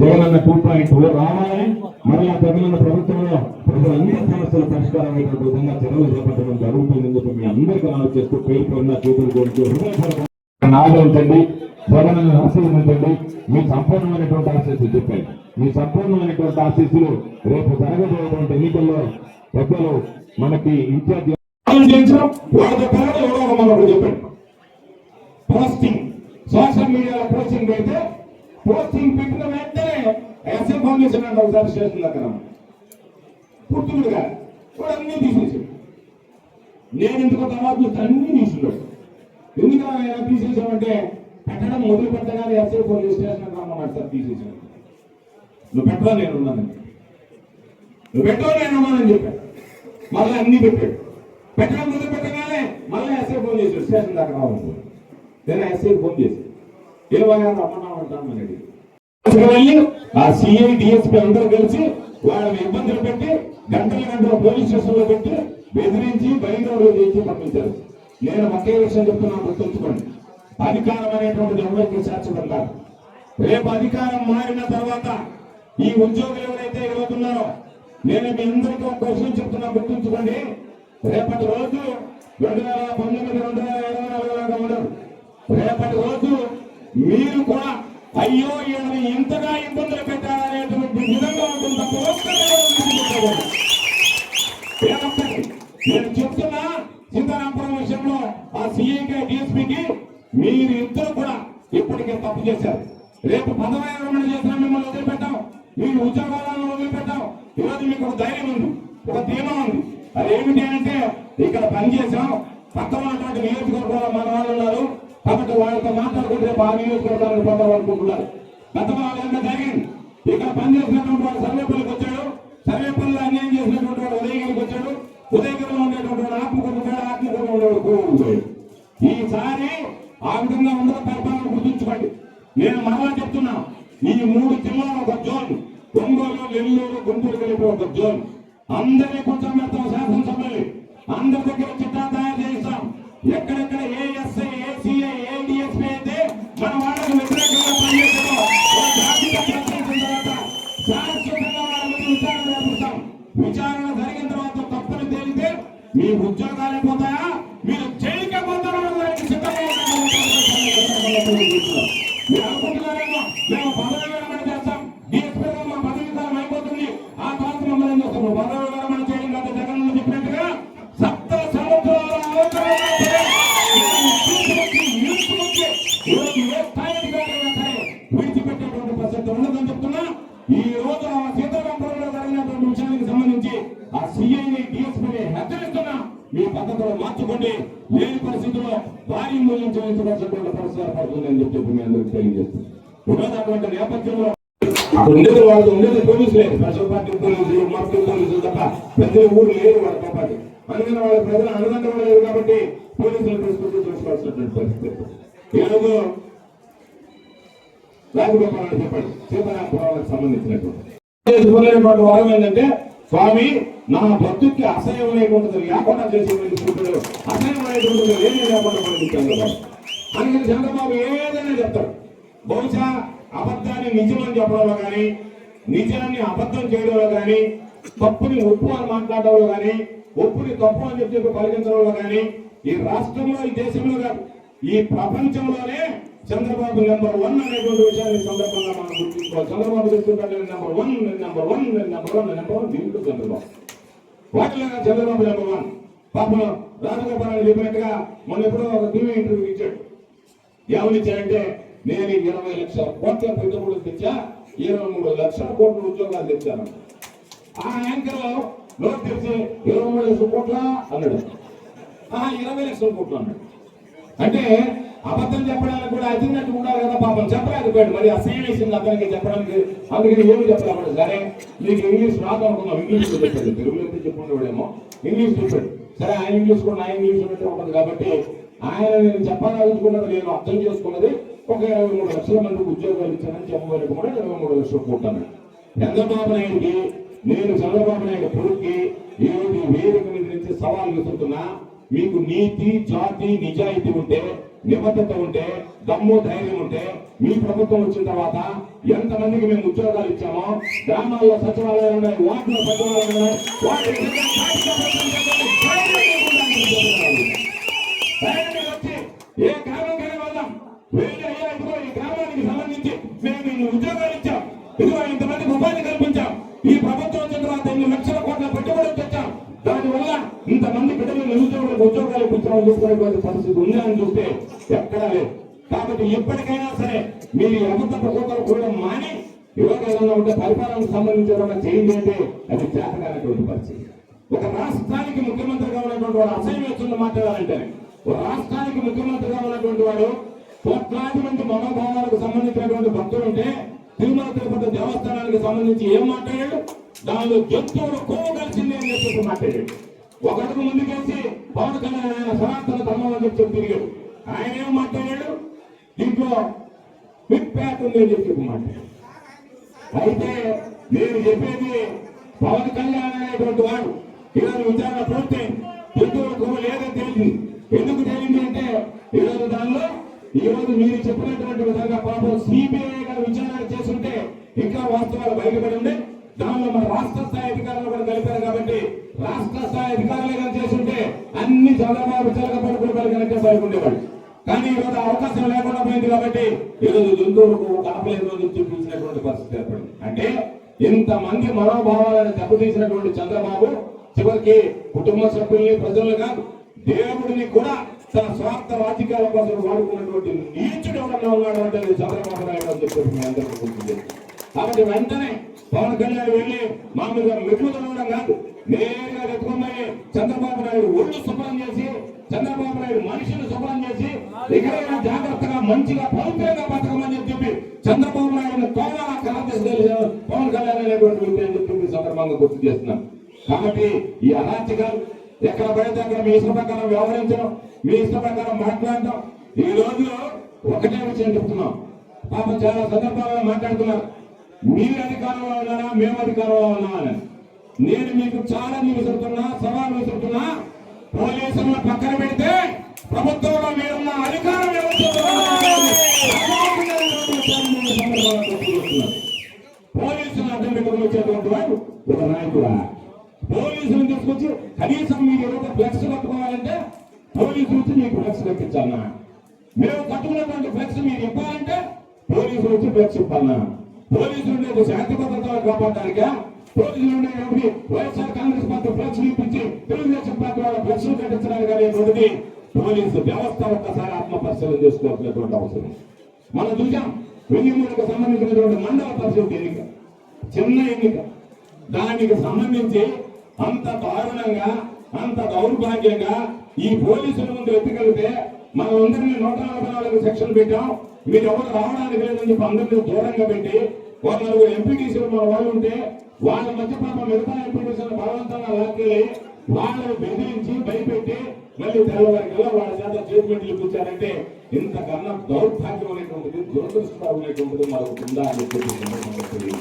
జగనన్న 2.0 రావాలని మరలా జగనన్న ప్రభుత్వంలో ప్రజలందరి సమస్యల పరిష్కారం అయ్యేటువంటి విధంగా చర్యలు చేపట్టడం జరుగుతుందని చెప్పి మీ అందరికీ మనం చేస్తూ పేరుకున్న చేతులు కోరుతూ హృదయపూర్వకంగా ఆదరించండి, జగనన్న ఆశీర్వదించండి. మీ సంపూర్ణమైనటువంటి ఆశీస్సులు చెప్పాయి. మీ సంపూర్ణమైనటువంటి ఆశీస్సులు రేపు జరగబోయేటువంటి ఎన్నికల్లో పెద్దలు మనకి ఇన్ఛార్జ్ చెప్పాడు. పోస్టింగ్ సోషల్ మీడియాలో పోస్టింగ్ పెడితే పోస్టింగ్ పెట్టిన వెంటనే ఎస్ఎం ఫౌండేషన్ అంటే ఒకసారి స్టేషన్ దగ్గర పుట్టుడుగా కూడా అన్ని తీసేసాడు. నేను ఎందుకు తర్వాత అన్ని తీసుకున్నాడు. ఎందుకు తీసేసామంటే పెట్టడం మొదలు పెట్టగానే ఎస్ఐ పోలీస్ స్టేషన్ రమ్మన్నాడు సార్. తీసేసాను. నువ్వు పెట్టవా నేను ఉన్నానని, నువ్వు పెట్టవా నేను ఉన్నానని చెప్పాడు. మళ్ళీ అన్ని పెట్టాడు. పెట్టడం మొదలు పెట్టగానే మళ్ళీ ఎస్ఐ ఫోన్ చేశాడు. స్టేషన్ దగ్గర రావాలి. నేను ఎస్ఐ ఫోన్ చేశాను. ఏమన్నా రమ్మన్నామంటాను అనేది వెళ్ళి ఆ సిఐ డిఎస్పీ అందరూ కలిసి వాళ్ళని ఇబ్బందులు పెట్టి గంటల పోలీస్ స్టేషన్ లో పెట్టి బెదిరించి బయలుదేరు చేసి పంపించారు. నేను ఒకే విషయం చెప్తున్నా, గుర్తుంచుకోండి. అధికారం అనేటువంటిది ఎవరికి శాశ్వతం కాదు. రేపు అధికారం మారిన తర్వాత ఈ ఉద్యోగులు ఎవరైతే ఎదుగుతున్నారో నేను మీ అందరికీ ఒక విషయం చెప్తున్నా, గుర్తుంచుకోండి. రేపటి రోజు 2019, 2024 ఉండదు. రేపటి రోజు మీరు కూడా అయ్యో ఈయన ఇంతగా ఇబ్బందులు పెట్టాలనేటువంటి విధంగా ఉంటుంది తప్ప నేను చెప్తున్నా. సీతారాంపురం విషయంలో ఆ సిఐకి డిఎస్పీకి మీరు ఇద్దరు కూడా ఇప్పటికే తప్పు చేశారు. రేపు పదవి విరమణ చేసిన మిమ్మల్ని వదిలిపెట్టాం, మీరు ఉద్యోగాలను వదిలిపెట్టాం. ఈరోజు మీకు ఒక ధైర్యం ఉంది, ఒక ధీమా ఉంది. అది ఏమిటి అంటే ఇక్కడ పనిచేసాం, పక్కన ఉన్నటువంటి నియోజకవర్గంలో మన వాళ్ళు ఉన్నారు కాబట్టి వాళ్ళతో మాట్లాడుకుంటే రేపు ఆ నియోజకవర్గానికి పొందాలనుకుంటున్నారు. గతంలో వాళ్ళంతా జరిగింది. ఇక్కడ పనిచేసినటువంటి వాడు సర్వేపల్లికి వచ్చాడు, సర్వేపల్లిలో అన్యాయం చేసినటువంటి వాడు ఉదయగిరికి వచ్చాడు, ఉదయగిరిలో ఉండేటువంటి వాడు ఆత్మకూరు ఉండేవాడు కోరుకుంటాడు. ఈసారి ఆ విధంగా ఉండదు పరిపాలన గుర్తుంచుకోండి. నేను మరలా చెప్తున్నా, ఈ 3 జిల్లాలు ఒక జోన్, ఒంగోలు, నెల్లూరు, గుంటూరు కలిపి ఒక జోన్. అందరినీ కూర్చోబెడతాం శాసనసభ్యులు, అందరి దగ్గర చిట్టా తయారు చేస్తాం. ఎక్కడెక్కడ ఏ ఎస్ఐ, ఏ సిఐ, ఏ డిఎస్పీ అయితే మన వాళ్ళకు వ్యతిరేకంగా పనిచేస్తామో శాశ్వతంగా వాళ్ళ మీద విచారణ జరిపిస్తాం. విచారణ జరిగిన తర్వాత తప్పులు తేలితే మీ ఉద్యోగాలు పోతాయా, మీరు జైలుకే పోతారో మీరు అనుకుంటున్నారేమో మేము పదవి విరమణ చేస్తాం, డిఎస్పీ మా పదవి కాలం అయిపోతుంది, ఆ కాలం మమ్మల్ని చేస్తాము. పదవి విరమణ చేయడం కాదు, జగన్ చెప్పినట్టుగా సప్త సముద్రాల విడిచిపెట్టేటువంటి ప్రసక్తి ఉండదని చెప్తున్నా. ఈ రోజు ఆ సీతారాంపురంలో జరిగినటువంటి విషయానికి సంబంధించి ఆ సిఐని డిఎస్పీని హెచ్చరిస్తున్నా, మీ పద్ధతులు మార్చుకోండి. లేని పరిస్థితుల్లో భారీ మూల్యం చెల్లించవలసినటువంటి పరిస్థితి ఏర్పడుతుందని చెప్పి మీ అందరికీ తెలియజేస్తుంది. ఈరోజు అటువంటి నేపథ్యంలో ఉండేది వాళ్ళు ఉండేది పోలీసులే, స్పెషల్ పార్టీ పోలీసులు, మత్తు పోలీసులు తప్ప పెద్ద ఊరు లేరు వాళ్ళతో పాటు. అందుకని వాళ్ళ ప్రజలు అనుదండం లేదు కాబట్టి పోలీసులు తీసుకుంటూ చూసుకోవాల్సినటువంటి పరిస్థితి. ఈరోజు రాజగోపాల్ చెప్పండి, సీతారాంపురాలకు సంబంధించినటువంటి వారం ఏంటంటే, స్వామి నా భక్తుకి అసహ్యమైనటువంటిది లేకుండా చేసేటువంటి సూత్రుడు, అసహ్యమైనటువంటిది ఏమీ లేకుండా పండించారు. అందుకని చంద్రబాబు ఏదైనా చెప్తాడు. బహుశా అబద్ధాన్ని నిజమని చెప్పడంలో కానీ, నిజాన్ని అబద్ధం చేయడంలో కానీ, తప్పుని ఒప్పు అని మాట్లాడడంలో కానీ, ఒప్పుని తప్పు అని చెప్పి పలికించడంలో కానీ ఈ రాష్ట్రంలో, ఈ దేశంలో కాదు, ఈ ప్రపంచంలోనే చంద్రబాబు నెంబర్ 1 అనేటువంటి విషయాన్ని సందర్భంగా మనం గుర్తుంచుకోవాలి. చంద్రబాబు చెప్తుంటే నెంబర్ 1 దీంట్లో చంద్రబాబు వాటిలో చంద్రబాబు నెంబర్ 1. పాపం రాజగోపాల్ చెప్పినట్టుగా మొన్న ఎప్పుడో ఒక టీవీ ఇంటర్వ్యూ ఇచ్చాడు. ఏమనిచ్చాడంటే, నేను 20 లక్షల కోట్ల పెట్టుబడులు తెచ్చా, 23 లక్షల కోట్ల ఉద్యోగాలు తెచ్చాను. ఆ యాంకర్ నోట్ తెచ్చి 23 లక్షల కోట్ల అన్నాడు. 20 లక్షల కోట్లు అన్నాడు. అంటే అబద్ధం చెప్పడానికి కూడా అతిన్నట్టు ఉండాలి కదా. పాపం చెప్పలేకపోయాడు. మరి అసహ్యం వేసింది అతనికి చెప్పడానికి. అందుకని ఏమి చెప్పలేకపోయాడు. సరే నీకు ఇంగ్లీష్ రాదు అనుకున్నాం, ఇంగ్లీష్ చెప్పాడు. తెలుగులో అయితే చెప్పుకునేవాడేమో, ఇంగ్లీష్ చెప్పాడు. సరే ఆయన ఇంగ్లీష్ కూడా నా ఇంగ్లీష్ ఉన్నట్టు ఉంటుంది కాబట్టి ఆయన నేను చెప్పాలనుకున్నది, నేను అర్థం చేసుకున్నది ఒక 23 లక్షల మందికి ఉద్యోగాలు ఇచ్చానని చెప్పబోయే కూడా 23 లక్షలు కోట్టాను. చంద్రబాబు నాయుడికి, నేను చంద్రబాబు నాయుడు కొడుక్కి ఈరోజు వేదిక మీద నుంచి సవాల్ విసురుతున్నా. మీకు నీతి జాతి నిజాయితీ ఉంటే, నిబద్ధత ఉంటే, దమ్ము ధైర్యం ఉంటే, మీ ప్రభుత్వం వచ్చిన తర్వాత ఎంతమందికి మేము ఉద్యోగాలు ఇచ్చామో, గ్రామాల్లో సచివాలయాలు ఉన్నాయి, వార్డులో సచివాలయాలు ఉన్నాయి, వచ్చి ఏ గ్రామంకైనా వెళ్దాం, వెళ్ళి అయ్యా ఇదిగో ఈ గ్రామానికి సంబంధించి మేము ఇన్ని ఉద్యోగాలు ఇచ్చాం, ఇదిగో ఇంతమందికి ఉపాధి కల్పించాం, ఈ ప్రభుత్వం వచ్చిన తర్వాత 8 లక్షల కోట్ల పెట్టుబడులు తెచ్చాం, దానివల్ల ఇంతమంది బిడ్డలు నిరుద్యోగులకు ఉద్యోగాలు ఇప్పించడం చూసుకునేటువంటి పరిస్థితి ఉంది అని చూస్తే ఎక్కడా లేదు. కాబట్టి ఎప్పటికైనా సరే మీరు అబద్ధపు కోతలు కూడా మాని ఇవాళ ఏదన్నా ఉంటే పరిపాలనకు సంబంధించిన చేంజ్ అయితే అది చేతకానటువంటి పరిస్థితి. ఒక రాష్ట్రానికి ముఖ్యమంత్రిగా ఉన్నటువంటి వాడు అసహ్యం వేస్తున్న మాట్లాడాలంటే, ఒక రాష్ట్రానికి ముఖ్యమంత్రిగా ఉన్నటువంటి వాడు కోట్లాది మంది మనోభావాలకు సంబంధించినటువంటి భక్తులు ఉంటే తిరుమల తిరుపతి దేవస్థానానికి సంబంధించి ఏం మాట్లాడాడు, దానిలో జంతువులు కొవ్వు కలిసింది అని చెప్పి మాట్లాడాడు. ఒక అడుగు ముందుకేసి పవన్ కళ్యాణ్ ఆయన సనాతన ధర్మం అని చెప్పి తిరిగాడు. ఆయన ఏం మాట్లాడాడు, దీంట్లో బిగ్ ప్యాక్ ఉంది అని చెప్పి మాట్లాడాడు. అయితే నేను చెప్పేది పవన్ కళ్యాణ్ అనేటువంటి వాడు ఈరోజు విచారణ పూర్తి జంతువుల కొవ్వు లేదని తేలింది. ఎందుకు తేలింది అంటే ఈరోజు దానిలో ఈరోజు మీరు చెప్పినటువంటి విధంగా పాపం సిబిఐ గారు విచారణ చేస్తుంటే ఇంకా వాస్తవాలు బయటపడి ఉండే. దానిలో మన రాష్ట్ర స్థాయి అధికారులు కూడా కలిపారు కాబట్టి రాష్ట్ర స్థాయి అధికారులే కానీ చేస్తుంటే అన్ని చంద్రబాబు చెలకపడి కనుక బయటకుండేవాడు. కానీ ఈరోజు అవకాశం లేకుండా పోయింది కాబట్టి ఈరోజు జంతువులకు కాపలేదు అని చూపించినటువంటి పరిస్థితి ఏర్పడింది. అంటే ఇంతమంది మనోభావాలను దెబ్బతీసినటువంటి చంద్రబాబు చివరికి కుటుంబ సభ్యుల్ని ప్రజలను కాదు దేవుడిని కూడా తన స్వార్థ రాజకీయాల కోసం వాడుకున్నటువంటి నీచుడు ఎవరన్నా ఉన్నాడు అంటే చంద్రబాబు నాయుడు అని చెప్పి మీ అందరికీ గుర్తుంది. కాబట్టి వెంటనే పవన్ కళ్యాణ్ వెళ్ళి మామూలుగా మెట్లు తొలగడం కాదు, నేరుగా ఎత్తుకున్నాయి చంద్రబాబు నాయుడు ఒళ్ళు శుభ్రం చేసి, చంద్రబాబు నాయుడు మనిషిని శుభ్రం చేసి ఎక్కడైనా జాగ్రత్తగా మంచిగా పవిత్రంగా బతకమని చెప్పి చంద్రబాబు నాయుడు తోవాలా కలర్ పవన్ కళ్యాణ్ అనేటువంటి వ్యక్తి అని చెప్పి సందర్భంగా గుర్తు చేస్తున్నాం. కాబట్టి ఈ అరాచకాలు ఎక్కడ పడితే అక్కడ మీ ఇష్ట ప్రకారం వ్యవహరించడం, మీ ఇష్ట ప్రకారం మాట్లాడటం. ఈ రోజు ఒకటే విషయం చెప్తున్నాం, పాపం చాలా సందర్భాల్లో మాట్లాడుతున్నారు, మీరు అధికారంలో ఉన్నారా మేము అధికారంలో ఉన్నామని. నేను మీకు చాలా విసురుతున్నా, సవాల్ విసురుతున్నా, పోలీసులను పక్కన పెడితే ప్రభుత్వంలో మీరున్న అధికారం పోలీసులు అడ్డం పెట్టుకుని వచ్చేటువంటి వాడు ఒక నాయకుడా? పోలీసులను తీసుకొచ్చి కనీసం మీరు ఏదైతే ఫ్లెక్స్ కట్టుకోవాలంటే పోలీసులు వచ్చి మీకు ఫ్లెక్స్ కట్టించాలన్నా, మేము కట్టుకున్నటువంటి ఫ్లెక్స్ మీరు ఇవ్వాలంటే పోలీసులు వచ్చి ఫ్లెక్స్ ఇవ్వాలన్నా. పోలీసులు ఉండేది శాంతి భద్రతలు కాపాడడానికా? పోలీసులు ఉండేటువంటి వైఎస్ఆర్ కాంగ్రెస్ పార్టీ ఫ్లెక్స్ ఇప్పించి తెలుగుదేశం పార్టీ వాళ్ళ ఫ్లెక్స్ కట్టించడానికి అనేటువంటిది పోలీసు వ్యవస్థ ఒక్కసారి ఆత్మపరిశీలన చేసుకోవాల్సినటువంటి అవసరం. మనం చూసాం వెంగమూరుకు సంబంధించినటువంటి మండల పరిషత్ ఎన్నిక, చిన్న ఎన్నిక, దానికి సంబంధించి అంత దారుణంగా అంత దౌర్భాగ్యంగా ఈ పోలీసుల ముందు ఎత్తుకెళ్తే మనం అందరినీ 144 సెక్షన్ పెట్టాం, మీరు ఎవరు రావడానికి లేదని చెప్పి అందరినీ దూరంగా పెట్టి ఒక 4 ఎంపీటీసీలు మన వాళ్ళు ఉంటే వాళ్ళ మధ్య పాప మిగతా ఎంపీటీసీలు బలవంతంగా లాక్కెళ్ళి వాళ్ళని బెదిరించి భయపెట్టి మళ్ళీ తెల్లవారికల్లా వాళ్ళ చేత ట్రీట్మెంట్లు ఇప్పించారంటే ఇంతకన్నా దౌర్భాగ్యం అనేటువంటిది, దురదృష్టం అనేటువంటిది మనకు ఉందా అని చెప్పి